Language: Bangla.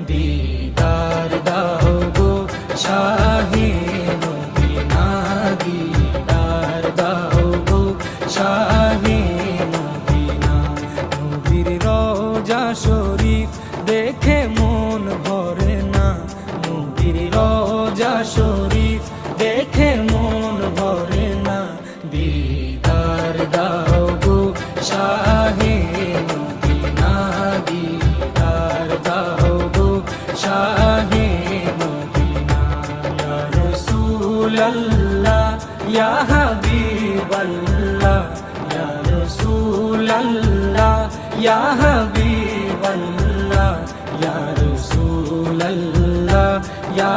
দিদার দাও গো শাহে মদিনা, দিদার দাও গো শাহে মদিনা। নবীর রওজা শরীফ দেখে মন ভরে না, নবীর রওজা শরীফ দেখে মন ভরে না। দিদার দাও গো শাহে মদিনা, দিদার দাও গো শাহে মদিনা। ইয়া রাসূলাল্লাহ ইয়া হাবিবাল্লাহ, ইয়া রাসূলাল্লাহ ইয়া হাবিবাল্লাহ, ইয়া রাসূলাল্লাহ ইয়া